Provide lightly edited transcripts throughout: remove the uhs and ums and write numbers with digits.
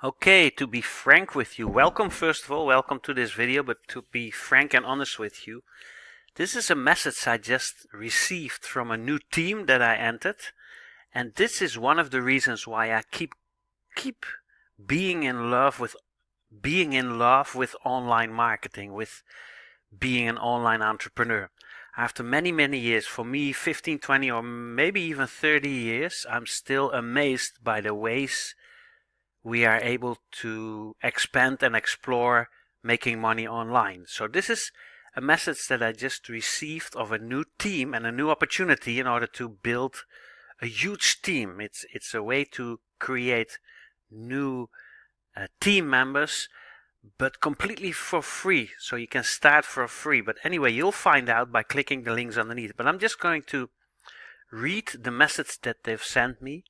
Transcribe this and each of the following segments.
Okay, to be frank with you, welcome first of all, welcome to this video, but to be frank and honest with you, this is a message I just received from a new team that I entered, and this is one of the reasons why I keep being in love with online marketing, with being an online entrepreneur. After many years, for me 15, 20 or maybe even 30 years, I'm still amazed by the ways we are able to expand and explore making money online. So this is a message that I just received of a new team and a new opportunity in order to build a huge team. It's a way to create new team members, but completely for free. So you can start for free. But anyway, you'll find out by clicking the links underneath. But I'm just going to read the message that they've sent me.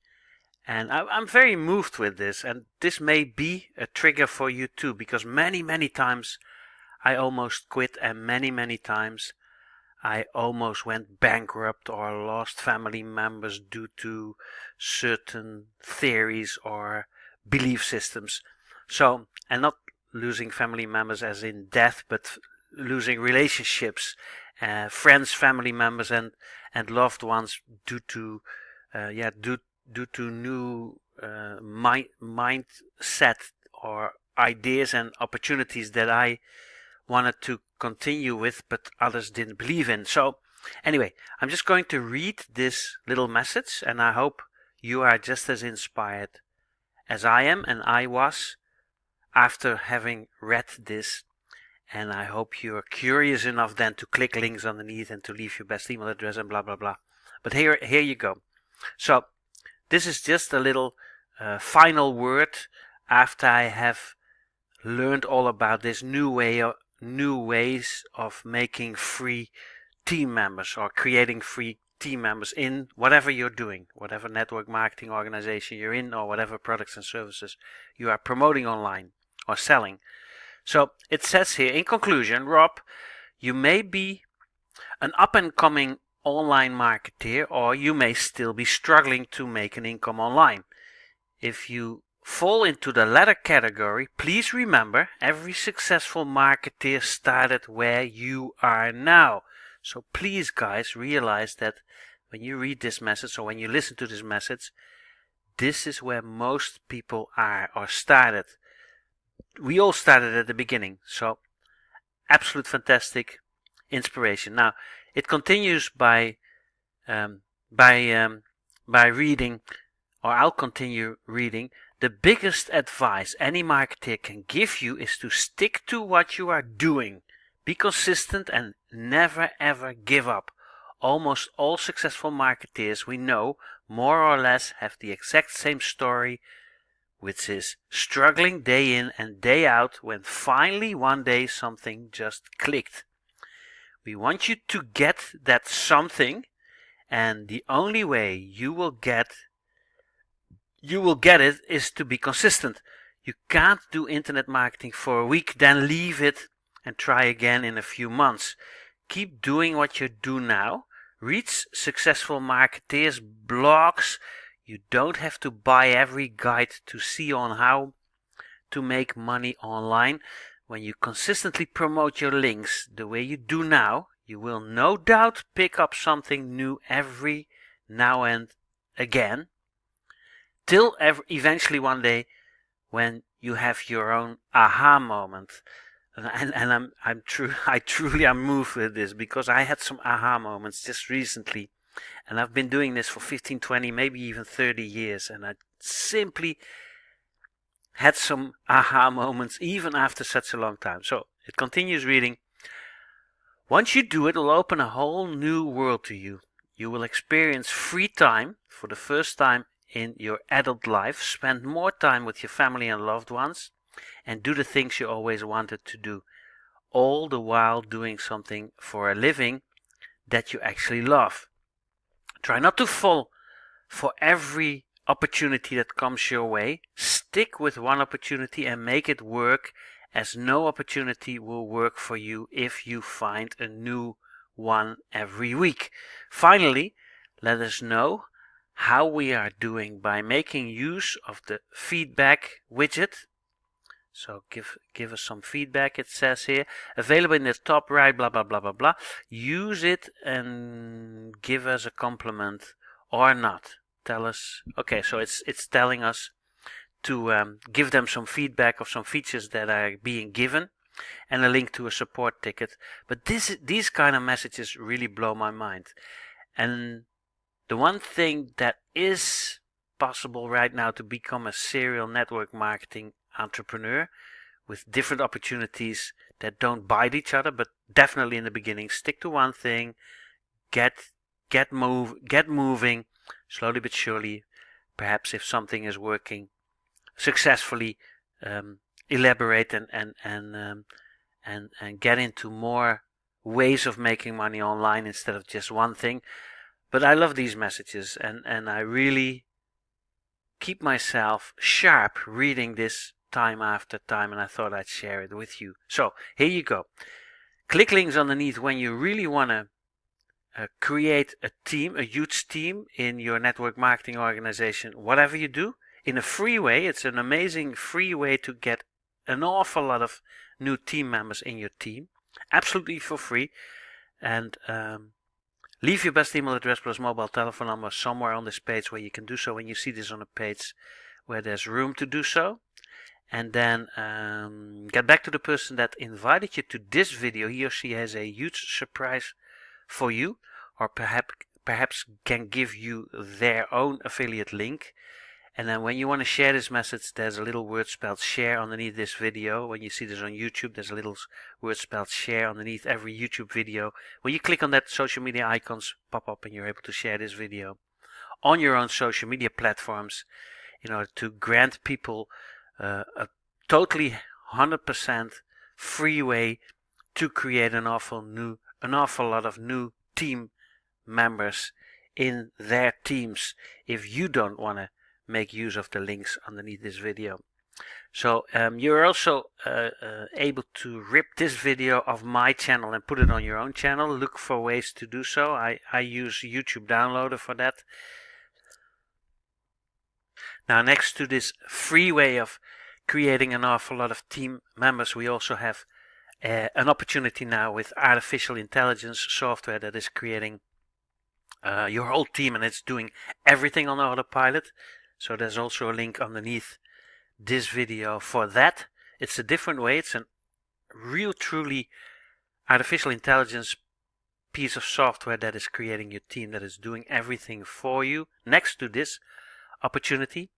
And I'm very moved with this, and this may be a trigger for you too, because many times I almost quit, and many times I almost went bankrupt or lost family members due to certain theories or belief systems. So, and not losing family members as in death, but losing relationships, friends, family members, and loved ones due to new mindset or ideas and opportunities that I wanted to continue with, but others didn't believe in. So anyway, I'm just going to read this little message, and I hope you are just as inspired as I am and I was after having read this. And I hope you're curious enough then to click links underneath and to leave your best email address and blah blah blah. But here you go. So this is just a little final word after I have learned all about this new ways of making free team members or creating free team members in whatever you're doing, whatever network marketing organization you're in, or whatever products and services you are promoting online or selling. So it says here, in conclusion, Rob, you may be an up-and-coming online marketer, or you may still be struggling to make an income online. If you fall into the latter category, please remember every successful marketer started where you are now. So please guys, realize that when you read this message or when you listen to this message, this is where most people are or started. We all started at the beginning. So absolute fantastic inspiration. Now it continues by reading, or I'll continue reading. The biggest advice any marketer can give you is to stick to what you are doing. Be consistent and never ever give up. Almost all successful marketers we know more or less have the exact same story, which is struggling day in and day out when finally one day something just clicked. We want you to get that something, and the only way you will get it is to be consistent. You can't do internet marketing for a week, then leave it and try again in a few months. Keep doing what you do now. Read successful marketers' blogs. You don't have to buy every guide to see on how to make money online. When you consistently promote your links the way you do now, you will no doubt pick up something new every now and again, till eventually one day when you have your own aha moment. And I truly am moved with this, because I had some aha moments just recently, and I've been doing this for 15, 20, maybe even 30 years, and I simply had some aha moments even after such a long time. So it continues reading. Once you do it, it'll open a whole new world to you. You will experience free time for the first time in your adult life, spend more time with your family and loved ones, and do the things you always wanted to do, all the while doing something for a living that you actually love. Try not to fall for every opportunity that comes your way. Stick with one opportunity and make it work, as no opportunity will work for you if you find a new one every week. Finally, let us know how we are doing by making use of the feedback widget. So give us some feedback, it says here. Available in the top right, blah, blah, blah, blah, blah. Use it and give us a compliment or not. Tell us. Okay, so it's telling us to give them some feedback of some features that are being given and a link to a support ticket. But these kind of messages really blow my mind. And the one thing that is possible right now to become a serial network marketing entrepreneur with different opportunities that don't bite each other, but definitely in the beginning stick to one thing, get moving slowly but surely. Perhaps if something is working successfully, elaborate and get into more ways of making money online instead of just one thing. But I love these messages, and I really keep myself sharp reading this time after time, and I thought I'd share it with you. So here you go. Click links underneath when you really want to create a team, a huge team in your network marketing organization, whatever you do, in a free way. It's an amazing free way to get an awful lot of new team members in your team, absolutely for free. And leave your best email address plus mobile telephone number somewhere on this page where you can do so when you see this on a page where there's room to do so. And then get back to the person that invited you to this video. He or she has a huge surprise for you, or perhaps can give you their own affiliate link. And then when you want to share this message, there's a little word spelled share underneath this video. When you see this on YouTube, there's a little word spelled share underneath every YouTube video. When you click on that, social media icons pop up and you're able to share this video on your own social media platforms in order to grant people a totally 100% free way to create an awful lot of new team members in their teams if you don't want to make use of the links underneath this video. So you're also able to rip this video off my channel and put it on your own channel. Look for ways to do so. I use YouTube Downloader for that. Now, next to this free way of creating an awful lot of team members, we also have an opportunity now with artificial intelligence software that is creating your whole team, and it's doing everything on autopilot. So there's also a link underneath this video for that. It's a different way. It's a real, truly artificial intelligence piece of software that is creating your team, that is doing everything for you next to this opportunity.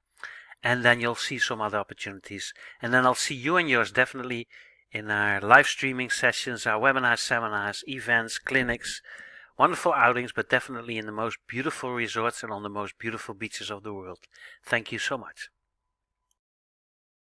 And then you'll see some other opportunities. And then I'll see you and yours definitely in our live streaming sessions, our webinars, seminars, events, clinics, wonderful outings, but definitely in the most beautiful resorts and on the most beautiful beaches of the world. Thank you so much.